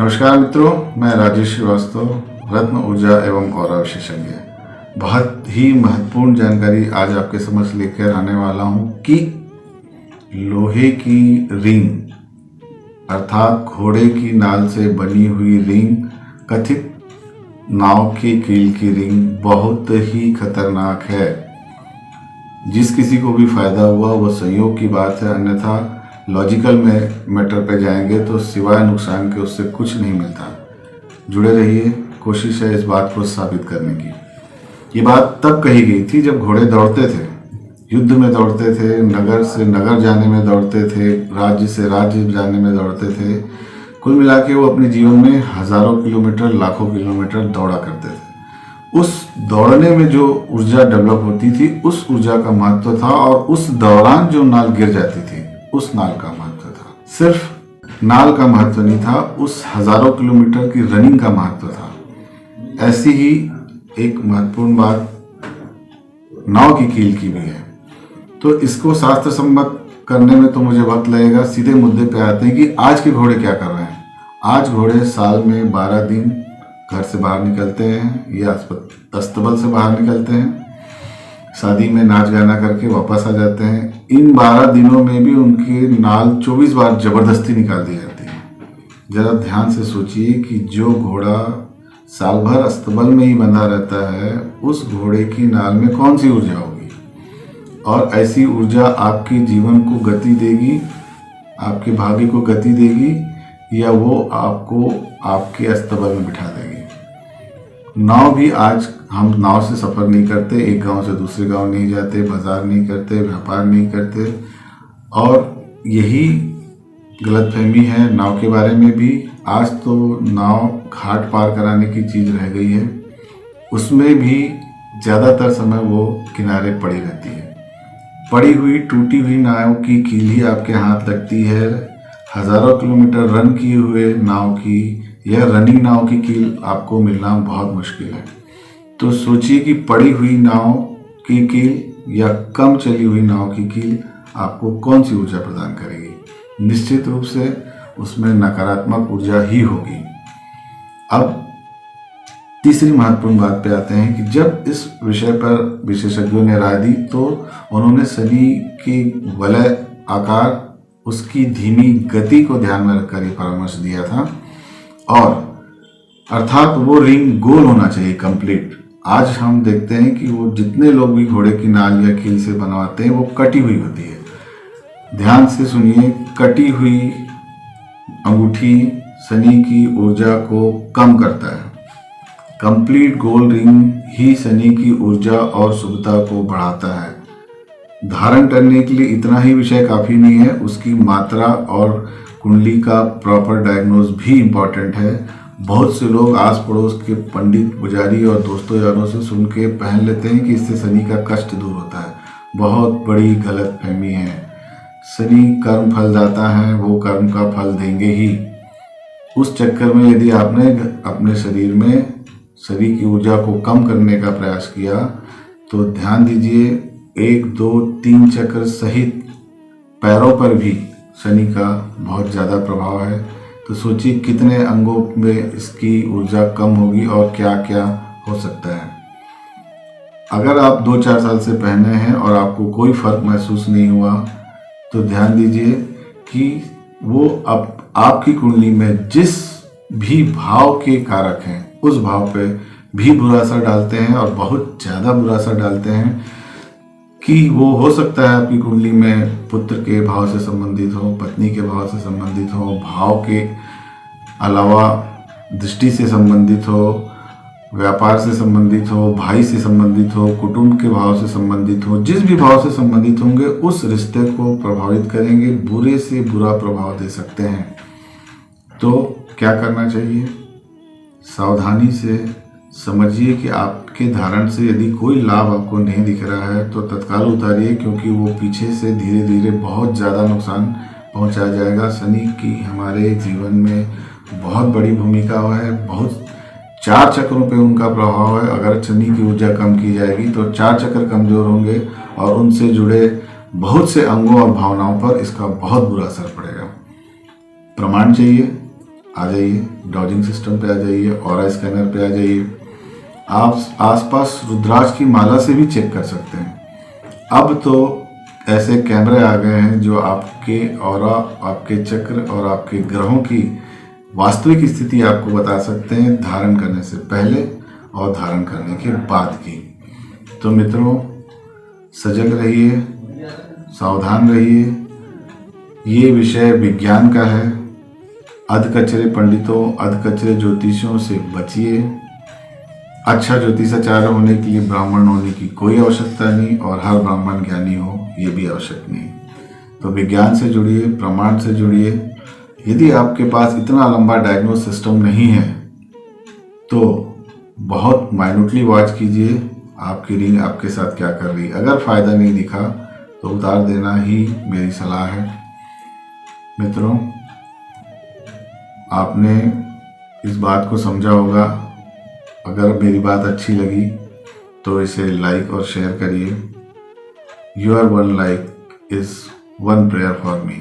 नमस्कार मित्रों, मैं राजेश श्रीवास्तव, रत्न ऊर्जा एवं ऑरा विशेषज्ञ। बहुत ही महत्वपूर्ण जानकारी आज आपके समक्ष लेकर आने वाला हूं कि लोहे की रिंग अर्थात घोड़े की नाल से बनी हुई रिंग, कथित नाव के कील की रिंग बहुत ही खतरनाक है। जिस किसी को भी फायदा हुआ वो संयोग की बात है, अन्यथा लॉजिकल में मैटर पे जाएंगे तो सिवाय नुकसान के उससे कुछ नहीं मिलता। जुड़े रहिए, कोशिश है इस बात को साबित करने की। ये बात तब कही गई थी जब घोड़े दौड़ते थे, युद्ध में दौड़ते थे, नगर से नगर जाने में दौड़ते थे, राज्य से राज्य जाने में दौड़ते थे। कुल मिला के वो अपने जीवन में हजारों किलोमीटर, लाखों किलोमीटर दौड़ा करते थे। उस दौड़ने में जो ऊर्जा डेवलप होती थी, उस ऊर्जा का महत्व था, और उस दौरान जो नाल गिर जाती थी उस नाल का महत्व था। सिर्फ नाल का महत्व नहीं था, उस हजारों किलोमीटर की रनिंग का महत्व था। ऐसी ही एक महत्वपूर्ण बात नाव की कील की भी है। तो इसको शास्त्र सम्मत करने में तो मुझे वक्त लगेगा। सीधे मुद्दे पे आते हैं कि आज के घोड़े क्या कर रहे हैं। आज घोड़े साल में 12 दिन घर से बाहर निकलते हैं या अस्तबल से बाहर निकलते हैं, शादी में नाच गाना करके वापस आ जाते हैं। इन 12 दिनों में भी उनकी नाल 24 बार जबरदस्ती निकाल दी जाती है। जरा ध्यान से सोचिए कि जो घोड़ा साल भर अस्तबल में ही बंधा रहता है, उस घोड़े की नाल में कौन सी ऊर्जा होगी, और ऐसी ऊर्जा आपके जीवन को गति देगी, आपके भाग्य को गति देगी, या वो आपको आपके अस्तबल में बिठा देगी। नाव भी, आज हम नाव से सफ़र नहीं करते, एक गांव से दूसरे गांव नहीं जाते, बाजार नहीं करते, व्यापार नहीं करते, और यही गलतफहमी है नाव के बारे में भी। आज तो नाव घाट पार कराने की चीज़ रह गई है, उसमें भी ज़्यादातर समय वो किनारे पड़ी रहती है। पड़ी हुई टूटी हुई नाव की कील ही आपके हाथ लगती है। हज़ारों किलोमीटर रन किए हुए नाव की या रनिंग नाव की कील आपको मिलना बहुत मुश्किल है। तो सोचिए कि पड़ी हुई नाव की कील या कम चली हुई नाव की कील आपको कौन सी ऊर्जा प्रदान करेगी। निश्चित रूप से उसमें नकारात्मक ऊर्जा ही होगी। अब तीसरी महत्वपूर्ण बात पे आते हैं कि जब इस विषय पर विशेषज्ञों ने राय दी तो उन्होंने शनि की वलय आकार, उसकी धीमी गति को ध्यान में रखकर ये परामर्श दिया था, और अर्थात वो रिंग गोल होना चाहिए, कंप्लीट। आज हम देखते हैं कि वो जितने लोग भी घोड़े की नाल या कील से बनवाते हैं वो कटी हुई होती है। ध्यान से सुनिए, कटी हुई अंगूठी शनि की ऊर्जा को कम करता है। कंप्लीट गोल रिंग ही शनि की ऊर्जा और शुभता को बढ़ाता है। धारण करने के लिए इतना ही विषय काफ़ी नहीं है, उसकी मात्रा और कुंडली का प्रॉपर डायग्नोज भी इम्पॉर्टेंट है। बहुत से लोग आस पड़ोस के पंडित, पुजारी और दोस्तों यारों से सुन के पहन लेते हैं कि इससे शनि का कष्ट दूर होता है। बहुत बड़ी गलत फहमी है। शनि कर्म फलदाता है, वो कर्म का फल देंगे ही। उस चक्कर में यदि आपने अपने शरीर की ऊर्जा को कम करने का प्रयास किया तो ध्यान दीजिए, 1, 2, 3 चक्र सहित पैरों पर भी शनि का बहुत ज़्यादा प्रभाव है। तो सोचिए कितने अंगों में इसकी ऊर्जा कम होगी और क्या क्या हो सकता है। अगर आप 2-4 साल से पहने हैं और आपको कोई फर्क महसूस नहीं हुआ तो ध्यान दीजिए कि वो अब आपकी कुंडली में जिस भी भाव के कारक हैं उस भाव पे भी बुरा असर डालते हैं, और बहुत ज़्यादा बुरा असर डालते हैं। कि वो हो सकता है आपकी कुंडली में पुत्र के भाव से संबंधित हो, पत्नी के भाव से संबंधित हो, भाव के अलावा दृष्टि से संबंधित हो, व्यापार से संबंधित हो, भाई से संबंधित हो, कुटुंब के भाव से संबंधित हो। जिस भी भाव से संबंधित होंगे उस रिश्ते को प्रभावित करेंगे, बुरे से बुरा प्रभाव दे सकते हैं। तो क्या करना चाहिए? सावधानी से समझिए कि आपके धारण से यदि कोई लाभ आपको नहीं दिख रहा है तो तत्काल उतारिए, क्योंकि वो पीछे से धीरे धीरे बहुत ज़्यादा नुकसान पहुंचा जाएगा। शनि की हमारे जीवन में बहुत बड़ी भूमिका है, बहुत 4 चक्रों पे उनका प्रभाव है। अगर शनि की ऊर्जा कम की जाएगी तो 4 चक्र कमज़ोर होंगे और उनसे जुड़े बहुत से अंगों और भावनाओं पर इसका बहुत बुरा असर पड़ेगा। प्रमाण चाहिए? आ जाइए, डॉजिंग सिस्टम पे आ जाइए, ऑरा स्कैनर पे आ जाइए। आप आसपास रुद्राक्ष की माला से भी चेक कर सकते हैं। अब तो ऐसे कैमरे आ गए हैं जो आपके ऑरा, आपके चक्र और आपके ग्रहों की वास्तविक स्थिति आपको बता सकते हैं, धारण करने से पहले और धारण करने के बाद की। तो मित्रों, सजग रहिए, सावधान रहिए। ये विषय विज्ञान का है। अधकचरे पंडितों, अधकचरे ज्योतिषियों से बचिए। अच्छा ज्योतिषाचार्य होने के लिए ब्राह्मण होने की कोई आवश्यकता नहीं, और हर ब्राह्मण ज्ञानी हो ये भी आवश्यक नहीं। तो विज्ञान से जुड़िए, प्रमाण से जुड़िए। यदि आपके पास इतना लंबा डायग्नोस सिस्टम नहीं है तो बहुत माइन्यूटली वॉच कीजिए आपकी रिंग आपके साथ क्या कर रही है। अगर फ़ायदा नहीं दिखा तो उतार देना ही मेरी सलाह है। मित्रों, आपने इस बात को समझा होगा। अगर मेरी बात अच्छी लगी तो इसे लाइक और शेयर करिए। Your one like is one prayer for me.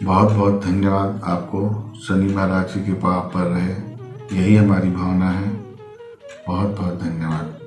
बहुत बहुत धन्यवाद आपको। शनि महाराज की कृपा आप पर रहे, यही हमारी भावना है। बहुत बहुत धन्यवाद।